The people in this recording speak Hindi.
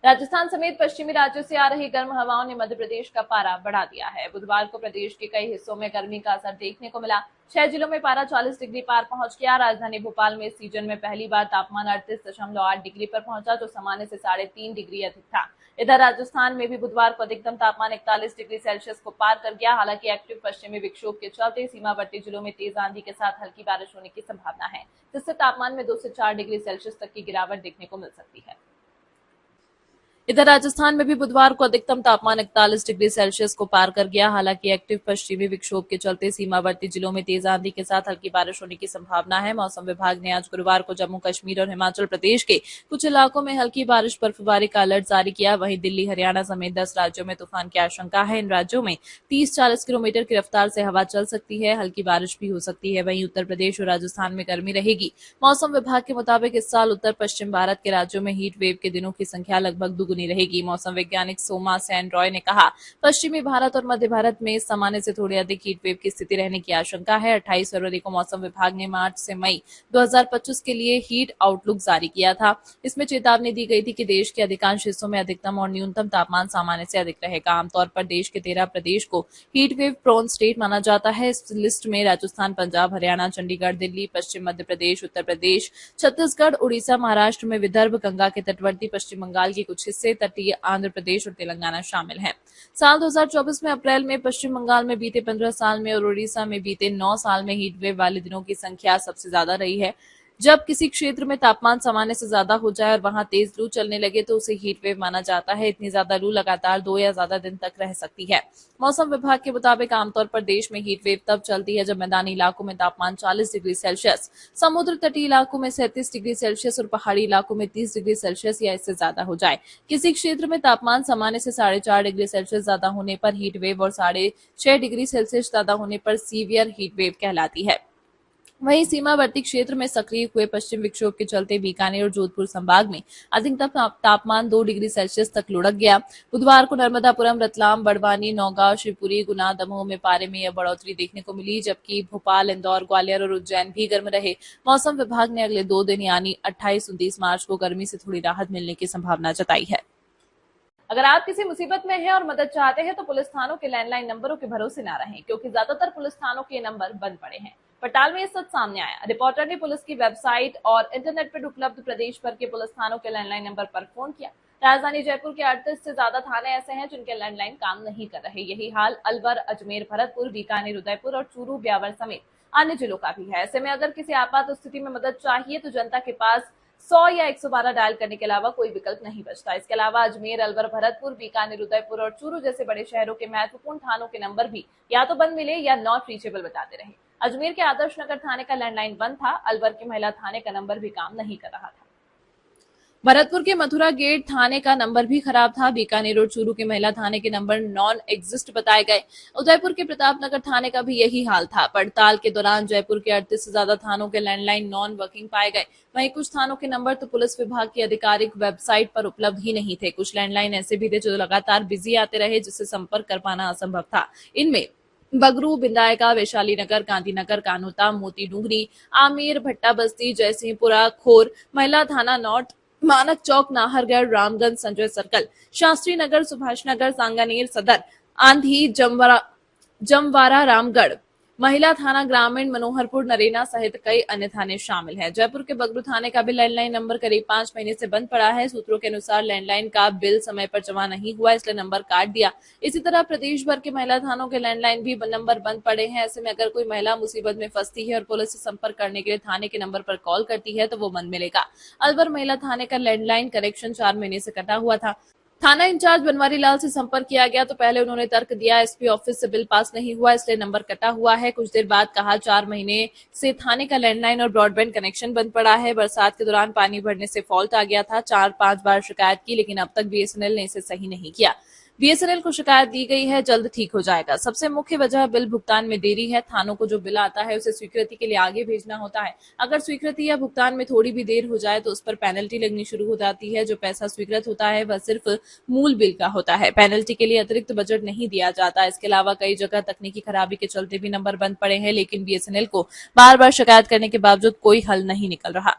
राजस्थान समेत पश्चिमी राज्यों से आ रही गर्म हवाओं ने मध्य प्रदेश का पारा बढ़ा दिया है। बुधवार को प्रदेश के कई हिस्सों में गर्मी का असर देखने को मिला। 6 जिलों में पारा 40 डिग्री पार पहुंच गया। राजधानी भोपाल में इस सीजन में पहली बार तापमान 38.8 डिग्री पर पहुंचा, जो सामान्य से 3.5 डिग्री अधिक था। इधर राजस्थान में भी बुधवार को अधिकतम तापमान 41 डिग्री सेल्सियस को पार कर गया। हालांकि एक्टिव पश्चिमी विक्षोभ के चलते सीमावर्ती जिलों में तेज आंधी के साथ हल्की बारिश होने की संभावना है, जिससे तापमान में 2 से 4 डिग्री सेल्सियस तक की गिरावट देखने को मिल सकती है। इधर राजस्थान में भी बुधवार को अधिकतम तापमान 41 डिग्री सेल्सियस को पार कर गया। हालांकि एक्टिव पश्चिमी विक्षोभ के चलते सीमावर्ती जिलों में तेज आंधी के साथ हल्की बारिश होने की संभावना है। मौसम विभाग ने आज गुरुवार को जम्मू कश्मीर और हिमाचल प्रदेश के कुछ इलाकों में हल्की बारिश बर्फबारी का अलर्ट जारी किया। वहीं दिल्ली, हरियाणा समेत 10 राज्यों में तूफान की आशंका है। इन राज्यों में 30-40 किलोमीटर की रफ्तार से हवा चल सकती है। हल्की बारिश भी हो सकती है। वहीं उत्तर प्रदेश और राजस्थान में गर्मी रहेगी। मौसम विभाग के मुताबिक इस साल उत्तर पश्चिम भारत के राज्यों में हीट वेव के दिनों की संख्या लगभग दुगुनी रहेगी। मौसम वैज्ञानिक सोमा सेन रॉय ने कहा, पश्चिमी भारत और मध्य भारत में सामान्य से थोड़ी अधिक हीट वेव की स्थिति रहने की आशंका है। 28 फरवरी को मौसम विभाग ने मार्च से मई 2025 के लिए हीट आउटलुक जारी किया था। इसमें चेतावनी दी गई थी कि देश के अधिकांश हिस्सों में अधिकतम और न्यूनतम तापमान सामान्य से अधिक रहेगा। आमतौर पर देश के 13 प्रदेश को हीट वेव प्रोन स्टेट माना जाता है। इस लिस्ट में राजस्थान, पंजाब, हरियाणा, चंडीगढ़, दिल्ली, पश्चिम मध्य प्रदेश, उत्तर प्रदेश, छत्तीसगढ़, उड़ीसा, महाराष्ट्र में विदर्भ, गंगा के तटवर्ती पश्चिम बंगाल के कुछ हिस्से, तटीय आंध्र प्रदेश और तेलंगाना शामिल हैं। साल 2024 में अप्रैल में पश्चिम बंगाल में बीते 15 साल में और उड़ीसा में बीते 9 साल में हीट वेव वाले दिनों की संख्या सबसे ज्यादा रही है। जब किसी क्षेत्र में तापमान सामान्य से ज्यादा हो जाए और वहां तेज लू चलने लगे तो उसे हीट वेव माना जाता है। इतनी ज्यादा लू लगातार 2 या ज्यादा दिन तक रह सकती है। मौसम विभाग के मुताबिक आमतौर पर देश में हीट वेव तब चलती है जब मैदानी इलाकों में तापमान 40 डिग्री सेल्सियस, समुद्र तटीय इलाकों में 37 डिग्री सेल्सियस और पहाड़ी इलाकों में 30 डिग्री सेल्सियस या इससे ज्यादा हो जाए। किसी क्षेत्र में तापमान सामान्य से 4.5 डिग्री सेल्सियस ज्यादा होने पर हीट वेव और 6.5 डिग्री सेल्सियस ज्यादा होने पर सीवियर हीट वेव कहलाती है। वहीं सीमावर्ती क्षेत्र में सक्रिय हुए पश्चिम विक्षोभ के चलते बीकानेर और जोधपुर संभाग में अधिकतम तापमान 2 डिग्री सेल्सियस तक लुढ़क गया। बुधवार को नर्मदापुरम, रतलाम, बड़वानी, नौगांव, शिवपुरी, गुना, दमोह में पारे में यह बढ़ोतरी देखने को मिली, जबकि भोपाल, इंदौर, ग्वालियर और उज्जैन भी गर्म रहे। मौसम विभाग ने अगले 2 दिन यानी 28-29 मार्च को गर्मी से थोड़ी राहत मिलने की संभावना जताई है। अगर आप किसी मुसीबत में हैं और मदद चाहते हैं तो पुलिस थानों के लैंडलाइन नंबरों के भरोसे न रहें, क्योंकि ज्यादातर पुलिस थानों के नंबर बंद पड़े हैं। पटाल में यह सच सामने आया। रिपोर्टर ने पुलिस की वेबसाइट और इंटरनेट पर उपलब्ध प्रदेश भर के पुलिस थानों के लैंडलाइन नंबर पर फोन किया। राजधानी जयपुर के 38 से ज्यादा थाने ऐसे हैं जिनके लैंडलाइन काम नहीं कर रहे। यही हाल अलवर, अजमेर, भरतपुर, बीकानेर, उदयपुर और चूरू, ब्यावर समेत अन्य जिलों का भी है। ऐसे में अगर किसी आपात स्थिति में मदद चाहिए तो जनता के पास 100 या 112 डायल करने के अलावा कोई विकल्प नहीं बचता। इसके अलावा अजमेर, अलवर, भरतपुर, बीकानेर, उदयपुर और चूरू जैसे बड़े शहरों के महत्वपूर्ण थानों के नंबर भी या तो बंद मिले या नॉट रीचेबल बताते रहे। अजमेर के आदर्श नगर थाने का लैंडलाइन बंद था। अलवर के महिला थाने का नंबर भी काम नहीं कर रहा था। भरतपुर के मथुरा गेट थाने का नंबर भी खराब था। बीकानेर और चूरू के महिला थाने के नंबर नॉन एग्जिस्ट बताए गए। उदयपुर के प्रतापनगर थाने का भी यही हाल था। पड़ताल के दौरान जयपुर के 38 से ज्यादा थानों के लैंडलाइन नॉन वर्किंग पाए गए। वहीं कुछ थानों के नंबर तो पुलिस विभाग की आधिकारिक वेबसाइट पर उपलब्ध ही नहीं थे। कुछ लैंडलाइन ऐसे भी थे जो लगातार बिजी आते रहे, जिससे संपर्क कर पाना असंभव था। इनमें बगरू, बिंदायका, वैशाली नगर, गांधीनगर, कानोता, मोती डूंगरी, आमेर, भट्टा बस्ती, जयसिंहपुरा, खोर, महिला थाना नॉर्थ, मानक चौक, नाहरगढ़, रामगंज, संजय सर्कल, शास्त्री नगर, सुभाष नगर, सांगानेर सदर, आंधी, जमवारा, रामगढ़, महिला थाना ग्रामीण, मनोहरपुर, नरेना सहित कई अन्य थाने शामिल हैं। जयपुर के बगरू थाने का भी लैंडलाइन नंबर करीब 5 महीने से बंद पड़ा है। सूत्रों के अनुसार लैंडलाइन का बिल समय पर जमा नहीं हुआ, इसलिए नंबर काट दिया। इसी तरह प्रदेश भर के महिला थानों के लैंडलाइन भी नंबर बंद पड़े हैं। ऐसे में अगर कोई महिला मुसीबत में फंसती है और पुलिस से संपर्क करने के लिए थाने के नंबर पर कॉल करती है तो वो बंद मिलेगा। अलवर महिला थाने का लैंडलाइन कनेक्शन 4 महीने से कटा हुआ था। थाना इंचार्ज बनवारी लाल से संपर्क किया गया तो पहले उन्होंने तर्क दिया, एसपी ऑफिस से बिल पास नहीं हुआ इसलिए नंबर कटा हुआ है। कुछ देर बाद कहा 4 महीने से थाने का लैंडलाइन और ब्रॉडबैंड कनेक्शन बंद पड़ा है। बरसात के दौरान पानी भरने से फॉल्ट आ गया था। 4-5 बार शिकायत की लेकिन अब तक बीएसएनएल ने इसे सही नहीं किया। बीएसएनएल को शिकायत दी गई है, जल्द ठीक हो जाएगा। सबसे मुख्य वजह बिल भुगतान में देरी है। थानों को जो बिल आता है उसे स्वीकृति के लिए आगे भेजना होता है। अगर स्वीकृति या भुगतान में थोड़ी भी देर हो जाए तो उस पर पेनल्टी लगनी शुरू हो जाती है। जो पैसा स्वीकृत होता है वह सिर्फ मूल बिल का होता है। पेनल्टी के लिए अतिरिक्त बजट नहीं दिया जाता। इसके अलावा कई जगह तकनीकी खराबी के चलते भी नंबर बंद पड़े हैं, लेकिन बीएसएनएल को बार बार शिकायत करने के बावजूद कोई हल नहीं निकल रहा।